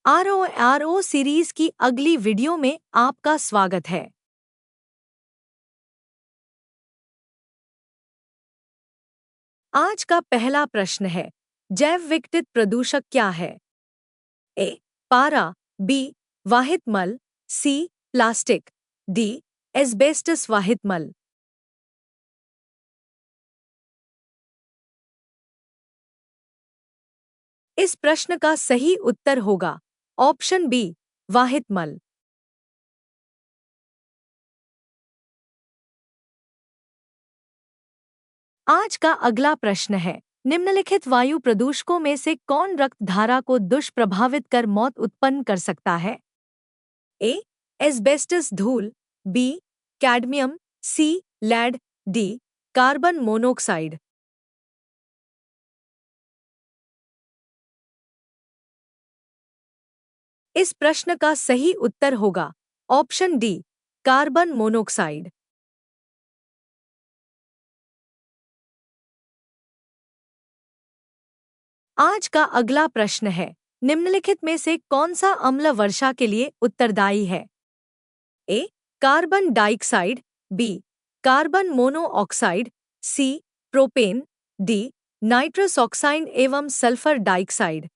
RO series की अगली video में आपका स्वागत है। आज का पहला प्रश्न है, जैव विघटित प्रदूषक क्या है? ए. पारा, बी. वाहित मल, सी. Plastic, D. एस्बेस्टस वाहित मल। इस प्रश्न का सही उत्तर होगा ऑप्शन बी, वाहित मल। आज का अगला प्रश्न है, निम्नलिखित वायु प्रदूषकों में से कौन रक्त धारा को दुष्प्रभावित कर मौत उत्पन्न कर सकता है? ए. एस्बेस्टस धूल, B. Cadmium, C. Lead, D. Carbon monoxide. इस प्रश्न का सही उत्तर होगा ऑप्शन डी, कार्बन मोनोऑक्साइड। आज का अगला प्रश्न है, निम्नलिखित में से कौन सा अम्ल वर्षा के लिए उत्तरदायी है? A. Carbon dioxide, B. Carbon monoxide, C. Propane, D. Nitrous oxide एवं सल्फर डाइऑक्साइड।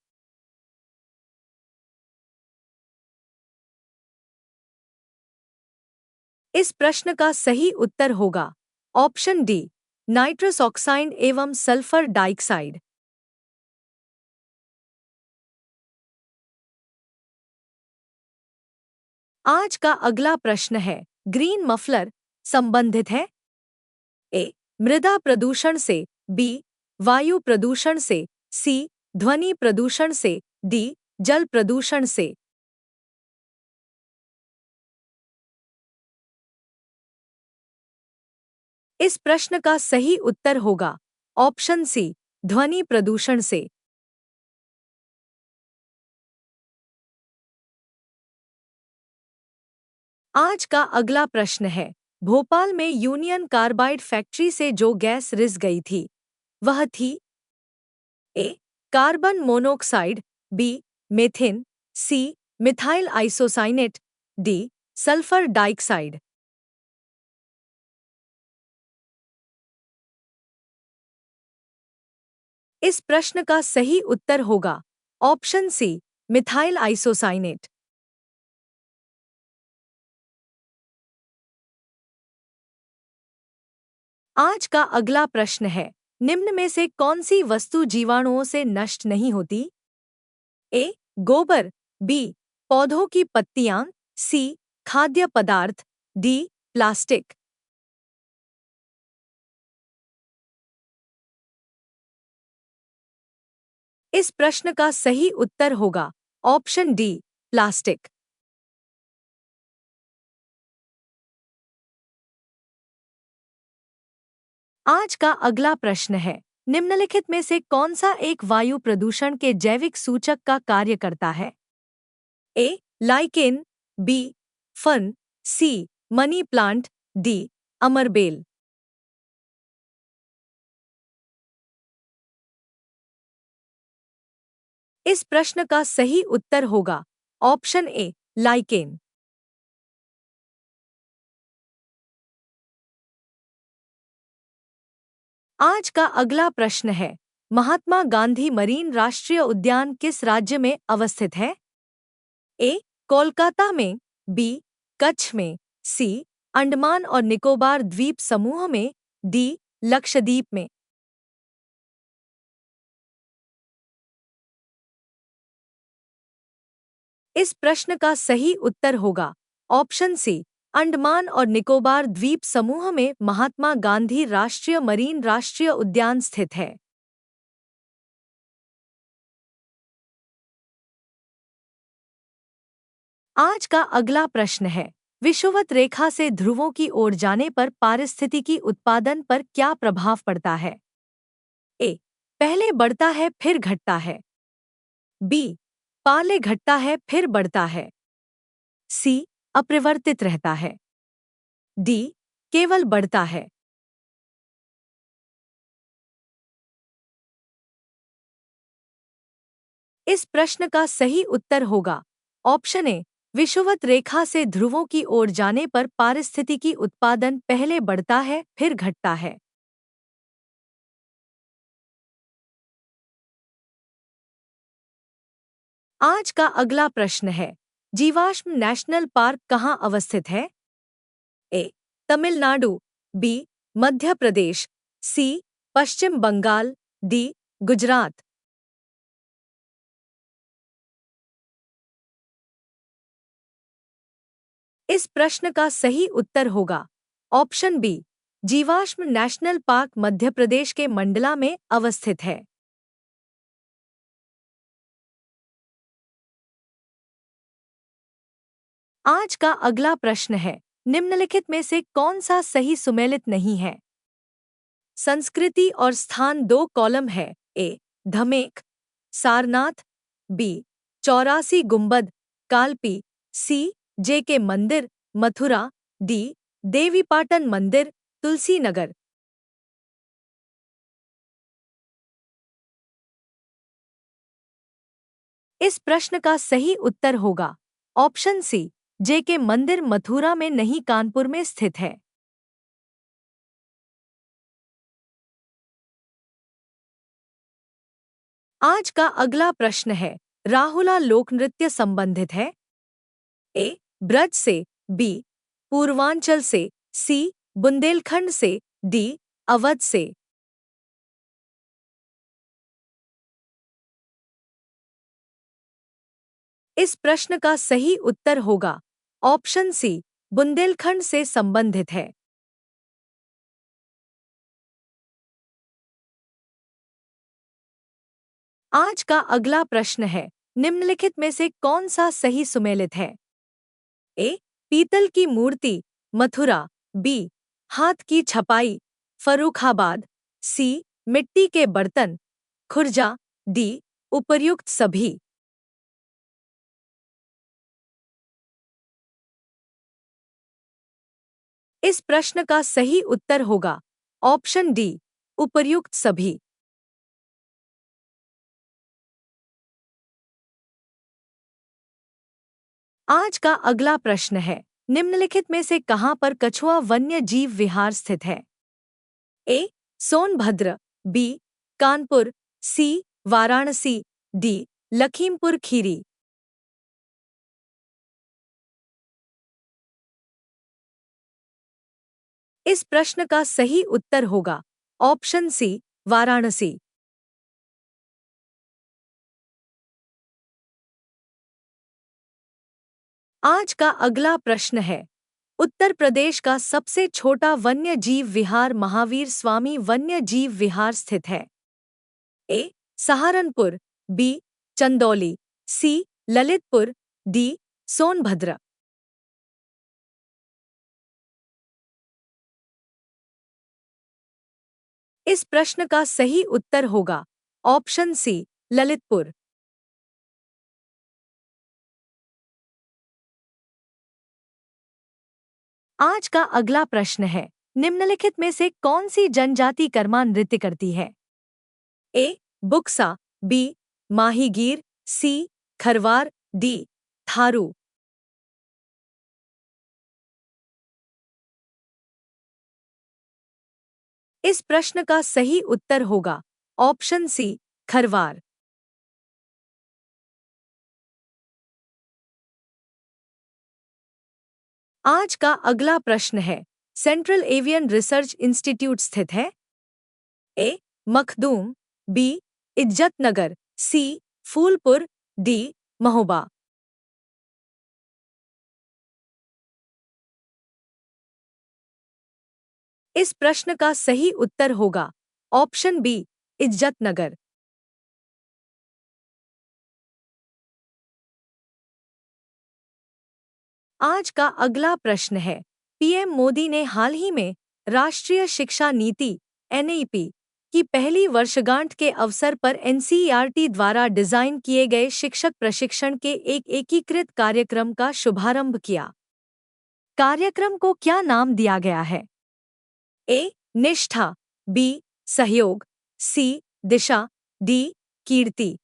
इस प्रश्न का सही उत्तर होगा ऑप्शन डी, नाइट्रस ऑक्साइड एवं सल्फर डाइऑक्साइड। आज का अगला प्रश्न है, ग्रीन मफलर संबंधित है? ए. मृदा प्रदूषण से, बी. वायु प्रदूषण से, सी. ध्वनि प्रदूषण से, डी. जल प्रदूषण से। इस प्रश्न का सही उत्तर होगा ऑप्शन सी, ध्वनि प्रदूषण से। आज का अगला प्रश्न है, भोपाल में यूनियन कार्बाइड फैक्ट्री से जो गैस रिस गई थी वह थी? A. Carbon monoxide, B. Methane, C. Methyl isocyanate, D. Sulphur dioxide. इस प्रश्न का सही उत्तर होगा ऑप्शन सी, मिथाइल आइसोसाइनेट। आज का अगला प्रश्न है, निम्न में से कौन सी वस्तु जीवाणुओं से नष्ट नहीं होती? ए. गोबर, बी. पौधों की पत्तियां, सी. खाद्य पदार्थ, डी. प्लास्टिक। इस प्रश्न का सही उत्तर होगा ऑप्शन डी, प्लास्टिक। आज का अगला प्रश्न है, निम्नलिखित में से कौन सा एक वायु प्रदूषण के जैविक सूचक का कार्य करता है? ए. Lichen, B. फन, सी. Money plant, D. अमरबेल। इस प्रश्न का सही उत्तर होगा ऑप्शन ए, लाइकेन। आज का अगला प्रश्न है, महात्मा गांधी मरीन राष्ट्रीय उद्यान किस राज्य में अवस्थित है? ए. कोलकाता में, बी. कच्छ में, सी. अंडमान और निकोबार द्वीप समूह में, डी. लक्षद्वीप में। इस प्रश्न का सही उत्तर होगा ऑप्शन सी, अंडमान और निकोबार द्वीप समूह में महात्मा गांधी राष्ट्रीय मरीन राष्ट्रीय उद्यान स्थित है। आज का अगला प्रश्न है, विषुवत रेखा से ध्रुवों की ओर जाने पर पारिस्थितिकी उत्पादन पर क्या प्रभाव पड़ता है? ए. पहले बढ़ता है फिर घटता है, बी. पहले घटता है फिर बढ़ता है, सी. अपरिवर्तित रहता है, डी. केवल बढ़ता है। इस प्रश्न का सही उत्तर होगा ऑप्शन ए। विषुवत रेखा से ध्रुवों की ओर जाने पर पारिस्थितिकी उत्पादन पहले बढ़ता है फिर घटता है। आज का अगला प्रश्न है, जीवाश्म नेशनल पार्क कहाँ अवस्थित है? ए तमिलनाडु, बी मध्य प्रदेश, सी पश्चिम बंगाल, डी गुजरात। इस प्रश्न का सही उत्तर होगा ऑप्शन बी। जीवाश्म नेशनल पार्क मध्य प्रदेश के मंडला में अवस्थित है। आज का अगला प्रश्न है, निम्नलिखित में से कौन सा सही सुमेलित नहीं है? संस्कृति और स्थान दो कॉलम है। ए धमेक, सारनाथ, बी चौरासी गुंबद, कालपी, सी जे के मंदिर, मथुरा, डी देवीपाटन मंदिर, तुलसी नगर। इस प्रश्न का सही उत्तर होगा ऑप्शन सी। जे के मंदिर मथुरा में नहीं कानपुर में स्थित है। आज का अगला प्रश्न है, राहुला लोक नृत्य संबंधित है? ए ब्रज से, बी पूर्वांचल से, सी बुंदेलखंड से, डी अवध से। इस प्रश्न का सही उत्तर होगा ऑप्शन सी। बुंदेलखंड से संबंधित है। आज का अगला प्रश्न है, निम्नलिखित में से कौन सा सही सुमेलित है? ए पीतल की मूर्ति, मथुरा, बी हाथ की छपाई, फर्रुखाबाद, सी मिट्टी के बर्तन, खुर्जा, डी उपर्युक्त सभी। इस प्रश्न का सही उत्तर होगा ऑप्शन डी उपर्युक्त सभी। आज का अगला प्रश्न है, निम्नलिखित में से कहां पर कछुआ वन्य जीव विहार स्थित है? ए सोनभद्र, बी कानपुर, सी वाराणसी, डी लखीमपुर खीरी। इस प्रश्न का सही उत्तर होगा ऑप्शन सी वाराणसी। आज का अगला प्रश्न है, उत्तर प्रदेश का सबसे छोटा वन्य जीव विहार महावीर स्वामी वन्य जीव विहार स्थित है? ए सहारनपुर, बी चंदौली, सी ललितपुर, डी सोनभद्र। इस प्रश्न का सही उत्तर होगा ऑप्शन सी ललितपुर। आज का अगला प्रश्न है, निम्नलिखित में से कौन सी जनजाति कर्मा नृत्य करती है? ए बुक्सा, बी माहीगीर, सी खरवार, डी थारू। इस प्रश्न का सही उत्तर होगा ऑप्शन सी खरवार। आज का अगला प्रश्न है, सेंट्रल एवियन रिसर्च इंस्टीट्यूट स्थित है? ए मखदूम, बी इज्जतनगर, सी फूलपुर, डी महोबा। इस प्रश्न का सही उत्तर होगा ऑप्शन बी इज्जतनगर। आज का अगला प्रश्न है, पीएम मोदी ने हाल ही में राष्ट्रीय शिक्षा नीति एनईपी की पहली वर्षगांठ के अवसर पर एनसीईआरटी द्वारा डिजाइन किए गए शिक्षक प्रशिक्षण के एक एकीकृत कार्यक्रम का शुभारंभ किया। कार्यक्रम को क्या नाम दिया गया है? ए निष्ठा, बी सहयोग, सी दिशा, डी कीर्ति।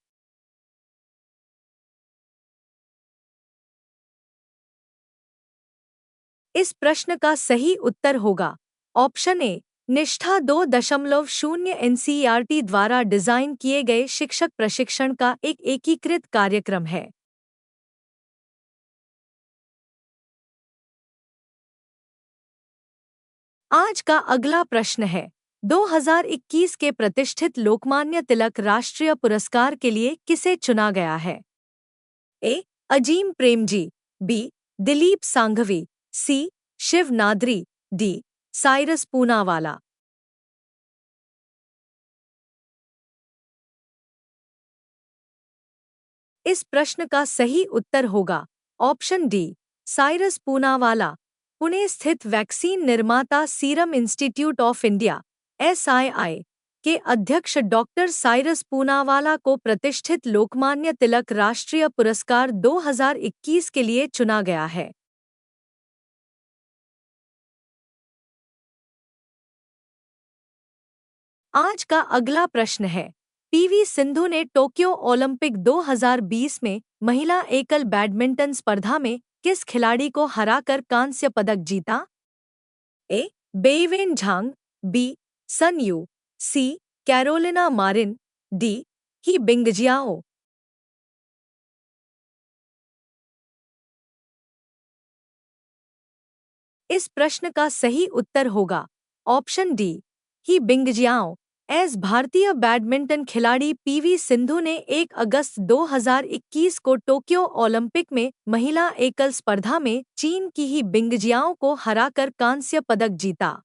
इस प्रश्न का सही उत्तर होगा ऑप्शन ए। निष्ठा 2.0 एनसीईआरटी द्वारा डिजाइन किए गए शिक्षक प्रशिक्षण का एक एकीकृत कार्यक्रम है। आज का अगला प्रश्न है 2021 के प्रतिष्ठित लोकमान्य तिलक राष्ट्रीय पुरस्कार के लिए किसे चुना गया है? ए। अजीम प्रेमजी, बी। दिलीप सांघवी, सी। शिव नादरी, डी। साइरस पूनावाला। इस प्रश्न का सही उत्तर होगा ऑप्शन डी। साइरस पूनावाला। पुणे स्थित वैक्सीन निर्माता serum institute of India SII के अध्यक्ष डॉक्टर साइरस पूनावाला को प्रतिष्ठित लोकमान्य तिलक राष्ट्रीय पुरस्कार 2021 के लिए चुना गया है। आज का अगला प्रश्न है पीवी सिंधु ने टोक्यो ओलंपिक 2020 में महिला एकल बैडमिंटन स्पर्धा में किस खिलाड़ी को हराकर कांस्य पदक जीता? A. Beiwen Zhang, B. Sun Yu, C. Carolina Marin, D. He Bingjiao. इस प्रश्न का सही उत्तर होगा ऑप्शन डी। He Bingjiao. एस भारतीय बैडमिंटन खिलाड़ी पीवी सिंधु ने 1 अगस्त 2021 को टोक्यो ओलंपिक में महिला एकल स्पर्धा में चीन की ही बिंगजियाओ को हराकर कांस्य पदक जीता।